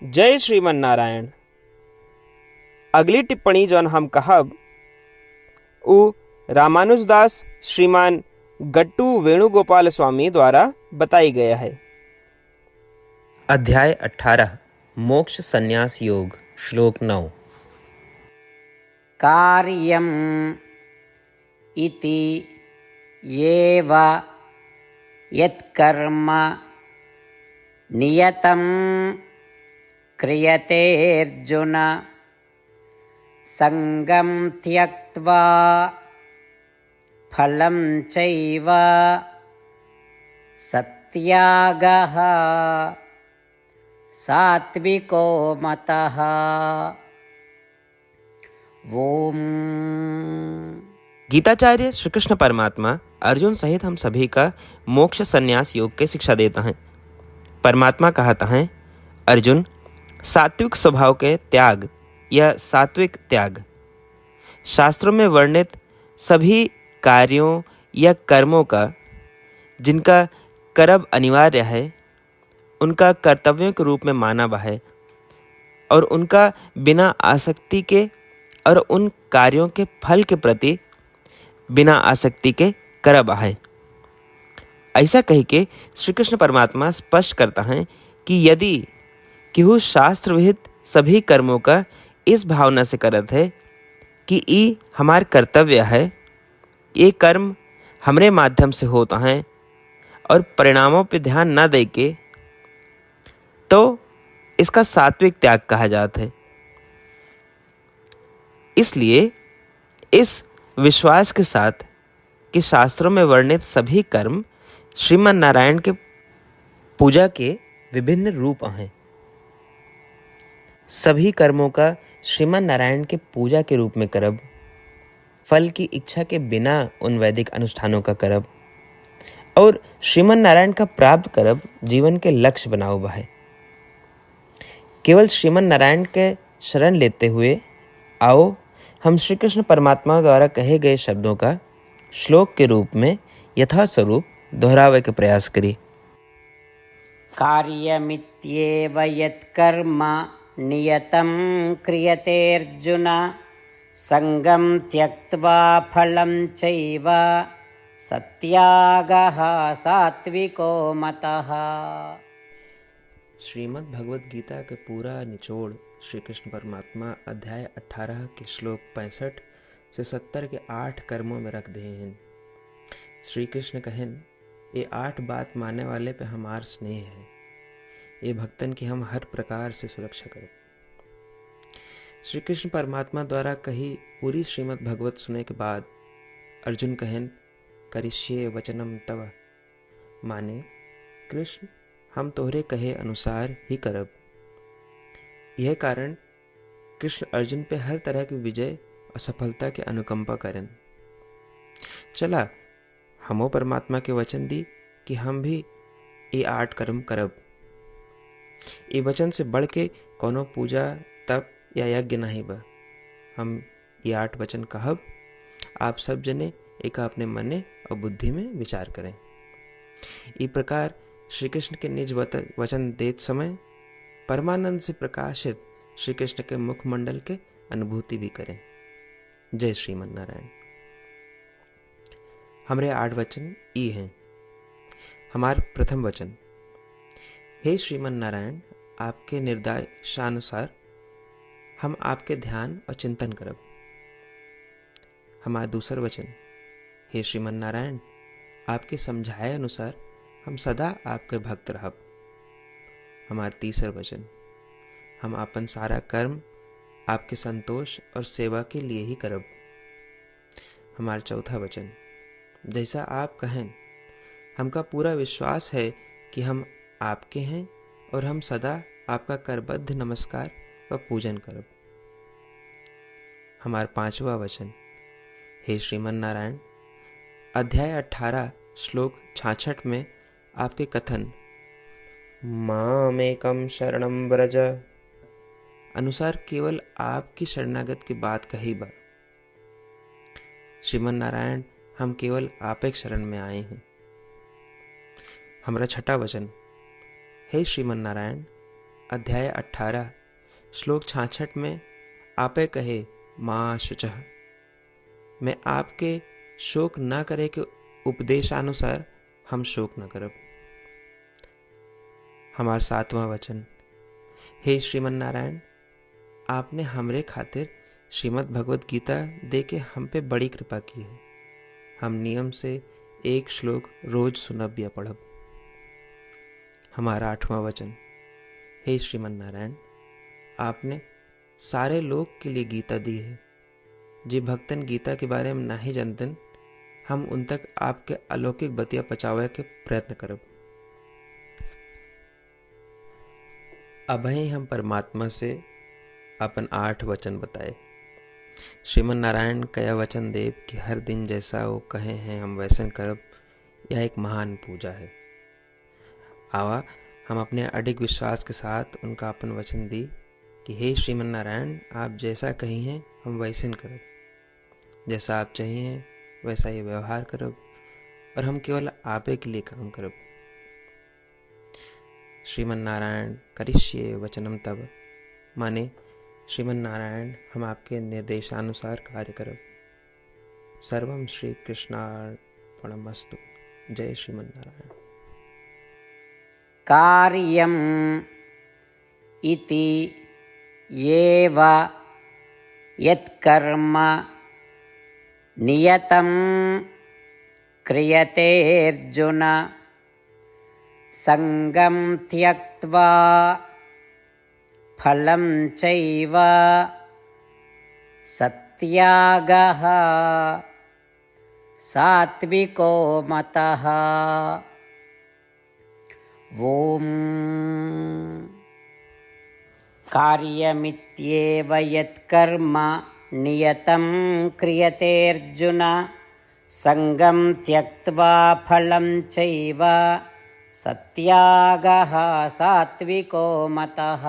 जय श्रीमन नारायण। अगली टिप्पणी जौन हम कहब उ रामानुजदास श्रीमान गट्टू वेणुगोपाल स्वामी द्वारा बताई गया है। अध्याय 18 मोक्ष संन्यास योग श्लोक 9। कार्यम् इति एव यत्कर्म नियतं क्रियते अर्जुन संगं त्यक्त्वा फलं चैव सत्यागः सात्विको मतः। ओम। गीताचार्य श्री कृष्ण परमात्मा अर्जुन सहित हम सभी का मोक्ष संन्यास योग की शिक्षा देता है। परमात्मा कहता है, अर्जुन, सात्विक स्वभाव के त्याग या सात्विक त्याग शास्त्रों में वर्णित सभी कार्यों या कर्मों का जिनका कर्म अनिवार्य है उनका कर्तव्यों के रूप में माना हुआ है और उनका बिना आसक्ति के और उन कार्यों के फल के प्रति बिना आसक्ति के कर्म है। ऐसा कह के श्री कृष्ण परमात्मा स्पष्ट करता है कि यदि केहू शास्त्र विहित सभी कर्मों का इस भावना से करत है कि ये हमार कर्तव्य है, ये कर्म हमरे माध्यम से होता है और परिणामों पे ध्यान न दे के, तो इसका सात्विक त्याग कहा जाता है। इसलिए इस विश्वास के साथ कि शास्त्रों में वर्णित सभी कर्म श्रीमन नारायण के पूजा के विभिन्न रूप हैं, सभी कर्मों का श्रीमन नारायण के पूजा के रूप में करब, फल की इच्छा के बिना उन वैदिक अनुष्ठानों का करब और श्रीमन नारायण का प्राप्त करब जीवन के लक्ष्य बना हुआ है। केवल श्रीमन नारायण के शरण लेते हुए आओ हम श्री कृष्ण परमात्मा द्वारा कहे गए शब्दों का श्लोक के रूप में यथास्वरूप दोहरावे के प्रयास करिए। कार्यमित्येव यत्कर्म नियतं क्रियते अर्जुन संगं त्यक्त्वा फलं चैव सत्यागः सात्विको मतः। श्रीमद् भगवद गीता के पूरा निचोड़ श्री कृष्ण परमात्मा अध्याय 18 के श्लोक 65 से 70 के 8 कर्मों में रख दिए हैं। श्री कृष्ण कहन, ये 8 बात मानने वाले पे हमार स्नेह है, ये भक्तन की हम हर प्रकार से सुरक्षा करें। श्री कृष्ण परमात्मा द्वारा कही पूरी श्रीमद् भगवत सुने के बाद अर्जुन कहन, करिष्ये वचनम तव, माने कृष्ण हम तोहरे कहे अनुसार ही करब। यह कारण कृष्ण अर्जुन पे हर तरह की विजय और सफलता के अनुकंपा करें। चला हमो परमात्मा के वचन दी कि हम भी ये 8 कर्म करब। ये वचन से बढ़ के कोनो पूजा तप या यज्ञ नहीं बा। हम ये 8 वचन कहब, आप सब जने एक अपने मने और बुद्धि में विचार करें। इस प्रकार श्री कृष्ण के निज वचन देत समय परमानंद से प्रकाशित श्री कृष्ण के मुखमंडल के अनुभूति भी करें। जय श्रीमन नारायण। हमारे 8 वचन ई हैं। हमार प्रथम वचन, हे श्रीमन नारायण, आपके निर्देशानुसार हम आपके ध्यान और चिंतन करब। हमारा दूसर वचन, हे श्रीमन नारायण, आपके समझाए अनुसार हम सदा आपके भक्त रहब। हमारा तीसर वचन, हम अपन सारा कर्म आपके संतोष और सेवा के लिए ही करब। हमारा चौथा वचन, जैसा आप कहें, हमका पूरा विश्वास है कि हम आपके हैं और हम सदा आपका करबद्ध नमस्कार व पूजन करब। हमारा पांचवा वचन, हे श्रीमन नारायण, अध्याय 18 श्लोक 66 में आपके कथन मामेकम शरणम व्रज अनुसार केवल आपकी शरणागत की बात कही बा। श्रीमन नारायण, हम केवल आप एक शरण में आए हैं। हमारा छठा वचन, हे श्रीमन नारायण, अध्याय 18 श्लोक 66 में आपे कहे माँ शुचः, मैं आपके शोक न करे के उपदेशानुसार हम शोक न करब। हमार 7वां वचन, हे श्रीमन नारायण, आपने हमरे खातिर श्रीमद् भगवत गीता दे के हम पे बड़ी कृपा की है। हम नियम से एक श्लोक रोज सुनब या पढ़ब। हमारा 8वां वचन, हे श्रीमन नारायण, आपने सारे लोग के लिए गीता दी है। जे भक्तन गीता के बारे में नहीं जानतन, हम उन तक आपके अलौकिक बतिया पहुंचावे के प्रयत्न करब। अभय हम परमात्मा से अपन 8 वचन बताए। श्रीमन नारायण कया वचन देव कि हर दिन जैसा वो कहे हैं हम वैसन करब, यह एक महान पूजा है। आवा हम अपने अडिग विश्वास के साथ उनका अपन वचन दी कि हे श्रीमन नारायण, आप जैसा कही हैं हम वैसन करब, जैसा आप चाहिए वैसा ये व्यवहार करब, और हम केवल आपे के लिए काम करब। श्रीमन नारायण करिष्ये वचनम तब, माने श्रीमन नारायण हम आपके निर्देशानुसार कार्य करब। सर्वम श्री कृष्णार्पणमस्तु। जय श्रीमन नारायण। कार्यम् इति एव यत्कर्म नियतं क्रियते अर्जुन, संगं त्यक्त्वा फलं चैव सत्यागः सात्विको मतः। ॐ कार्यमित्येव यत्कर्म नियतं क्रियते अर्जुन, संगं त्यक्त्वा फलं चैव सत्यागः सात्विको मतः।